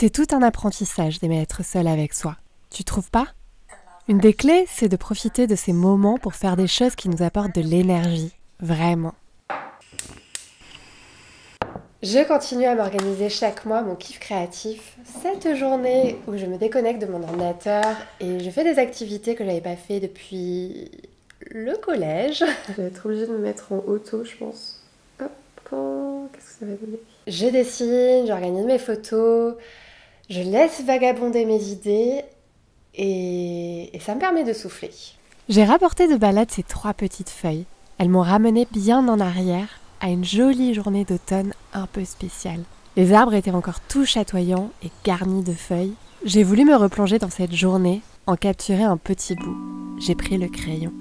C'est tout un apprentissage d'aimer être seul avec soi. Tu trouves pas? Une des clés, c'est de profiter de ces moments pour faire des choses qui nous apportent de l'énergie. Vraiment. Je continue à m'organiser chaque mois mon kiff créatif. Cette journée où je me déconnecte de mon ordinateur et je fais des activités que j'avais pas fait depuis le collège. Je vais être obligée de me mettre en auto, je pense. Hop, qu'est-ce que ça va donner? Je dessine, j'organise mes photos, je laisse vagabonder mes idées et ça me permet de souffler. J'ai rapporté de balade ces 3 petites feuilles. Elles m'ont ramené bien en arrière à une jolie journée d'automne un peu spéciale. Les arbres étaient encore tout chatoyants et garnis de feuilles. J'ai voulu me replonger dans cette journée, en capturer un petit bout. J'ai pris le crayon.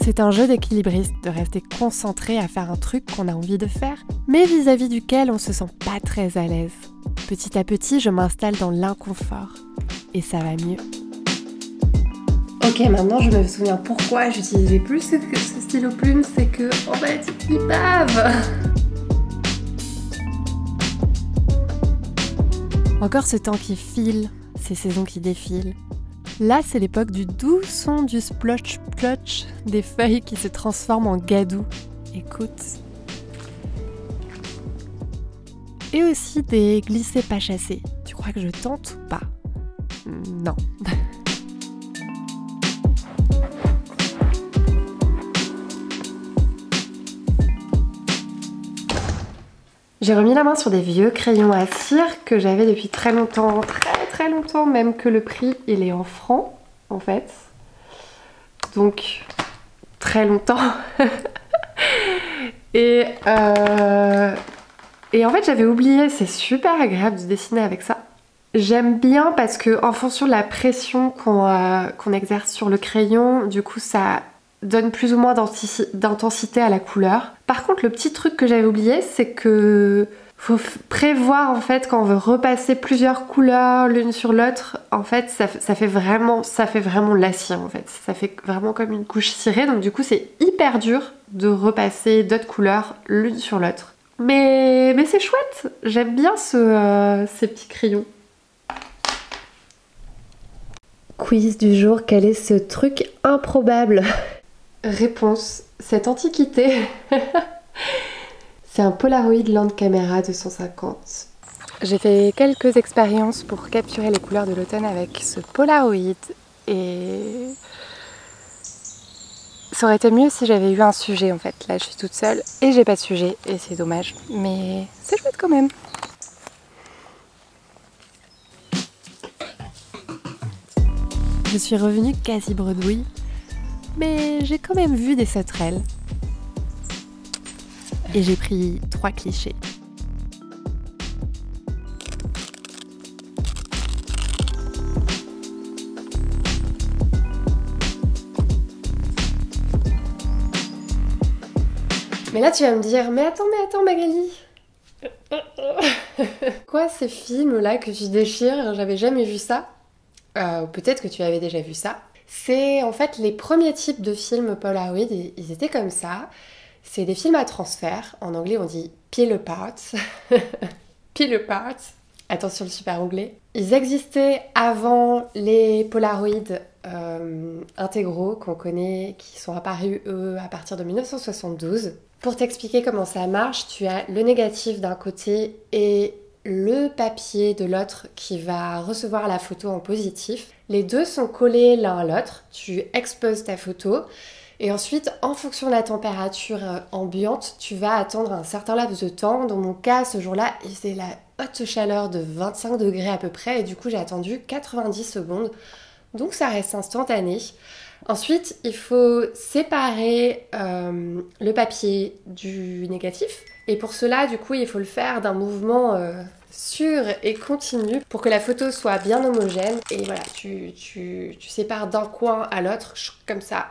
C'est un jeu d'équilibriste de rester concentré à faire un truc qu'on a envie de faire, mais vis-à-vis duquel on se sent pas très à l'aise. Petit à petit, je m'installe dans l'inconfort. Et ça va mieux. Ok, maintenant je me souviens pourquoi j'utilisais plus ce stylo plume, c'est que, en fait, il bave. Encore ce temps qui file, ces saisons qui défilent. Là, c'est l'époque du doux son du splotch-plotch, des feuilles qui se transforment en gadou. Écoute. Et aussi des glissés pas chassés. Tu crois que je tente ou pas? Non. J'ai remis la main sur des vieux crayons à cire que j'avais depuis très longtemps, très longtemps, même que le prix il est en francs en fait. Donc très longtemps. et en fait j'avais oublié, c'est super agréable de dessiner avec ça. J'aime bien parce que en fonction de la pression qu'on exerce sur le crayon, du coup ça donne plus ou moins d'intensité à la couleur. Par contre, le petit truc que j'avais oublié, c'est que faut prévoir en fait quand on veut repasser plusieurs couleurs l'une sur l'autre. En fait, ça fait vraiment de la cire en fait. Ça fait vraiment comme une couche cirée. Donc du coup, c'est hyper dur de repasser d'autres couleurs l'une sur l'autre. Mais c'est chouette. J'aime bien ces petits crayons. Quiz du jour, quel est ce truc improbable? Réponse, cette antiquité. C'est un Polaroid Land Camera 250. J'ai fait quelques expériences pour capturer les couleurs de l'automne avec ce Polaroid et ça aurait été mieux si j'avais eu un sujet en fait. Là je suis toute seule et j'ai pas de sujet et c'est dommage, mais c'est chouette quand même. Je suis revenue quasi bredouille. Mais j'ai quand même vu des sauterelles. Et j'ai pris 3 clichés. Mais là tu vas me dire, mais attends Magali. Quoi ces films là que tu déchires? J'avais jamais vu ça. Peut-être que tu avais déjà vu ça. C'est en fait les premiers types de films Polaroid, ils étaient comme ça. C'est des films à transfert. En anglais, on dit peel apart. Peel apart. Attention le super anglais. Ils existaient avant les Polaroid intégraux qu'on connaît, qui sont apparus eux à partir de 1972. Pour t'expliquer comment ça marche, tu as le négatif d'un côté et le papier de l'autre qui va recevoir la photo en positif. Les deux sont collés l'un à l'autre, tu exposes ta photo et ensuite en fonction de la température ambiante, tu vas attendre un certain laps de temps. Dans mon cas, ce jour-là, il faisait la haute chaleur de 25 degrés à peu près et du coup j'ai attendu 90 secondes, donc ça reste instantané. Ensuite, il faut séparer le papier du négatif et pour cela, du coup, il faut le faire d'un mouvement sûr et continu pour que la photo soit bien homogène. Et voilà, tu sépares d'un coin à l'autre, comme ça.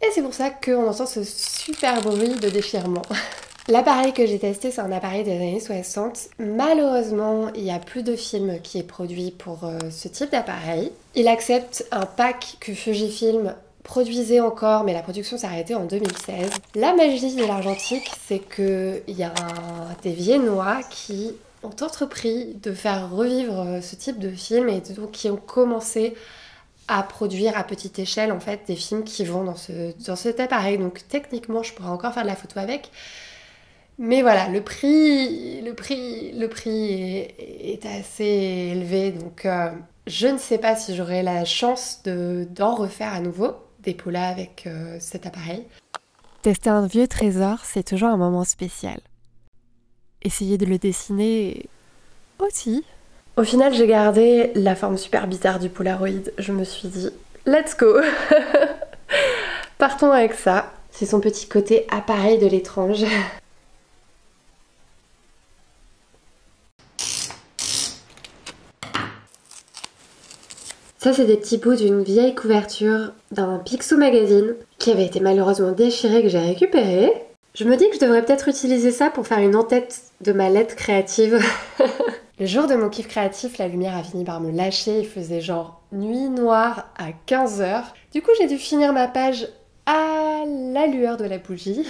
Et c'est pour ça qu'on entend ce super bruit de déchirement. L'appareil que j'ai testé, c'est un appareil des années 60. Malheureusement, il n'y a plus de film qui est produit pour ce type d'appareil. Il accepte un pack que Fujifilm produisait encore, mais la production s'est arrêtée en 2016. La magie de l'argentique, c'est qu'il y a des Viennois qui ont entrepris de faire revivre ce type de film et donc qui ont commencé à produire à petite échelle en fait des films qui vont dans cet appareil. Donc techniquement, je pourrais encore faire de la photo avec. Mais voilà, le prix est assez élevé, donc je ne sais pas si j'aurai la chance d'en refaire à nouveau des polas avec cet appareil. Tester un vieux trésor, c'est toujours un moment spécial. Essayer de le dessiner aussi. Au final, j'ai gardé la forme super bizarre du Polaroid. Je me suis dit, let's go. Partons avec ça. C'est son petit côté appareil de l'étrange. Ça, c'est des petits bouts d'une vieille couverture d'un Picsou Magazine qui avait été malheureusement déchiré, que j'ai récupéré. Je me dis que je devrais peut-être utiliser ça pour faire une en-tête de ma lettre créative. Le jour de mon kiff créatif, la lumière a fini par me lâcher. Il faisait genre nuit noire à 15h. Du coup, j'ai dû finir ma page à la lueur de la bougie.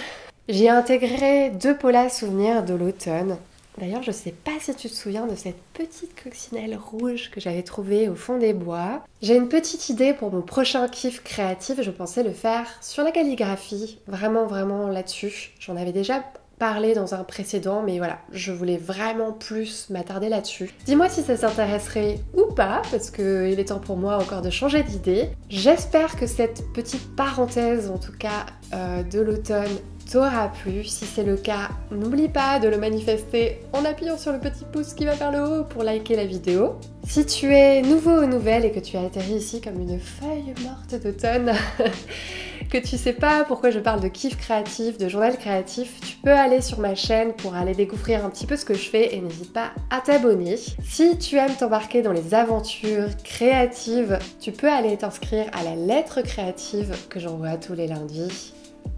J'ai intégré 2 polas souvenirs de l'automne. D'ailleurs, je sais pas si tu te souviens de cette petite coccinelle rouge que j'avais trouvée au fond des bois. J'ai une petite idée pour mon prochain kiff créatif, je pensais le faire sur la calligraphie, vraiment là-dessus. J'en avais déjà parlé dans un précédent, mais voilà, je voulais vraiment plus m'attarder là-dessus. Dis-moi si ça s'intéresserait ou pas, parce qu'il est temps pour moi encore de changer d'idée. J'espère que cette petite parenthèse, en tout cas de l'automne, t'aura plu. Si c'est le cas, n'oublie pas de le manifester en appuyant sur le petit pouce qui va vers le haut pour liker la vidéo. Si tu es nouveau ou nouvelle et que tu as atterri ici comme une feuille morte d'automne, que tu sais pas pourquoi je parle de kiff créatif, de journal créatif, tu peux aller sur ma chaîne pour aller découvrir un petit peu ce que je fais et n'hésite pas à t'abonner. Si tu aimes t'embarquer dans les aventures créatives, tu peux aller t'inscrire à la lettre créative que j'envoie tous les lundis.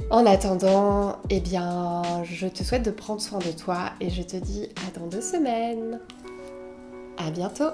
En attendant, eh bien, je te souhaite de prendre soin de toi et je te dis à dans 2 semaines. À bientôt!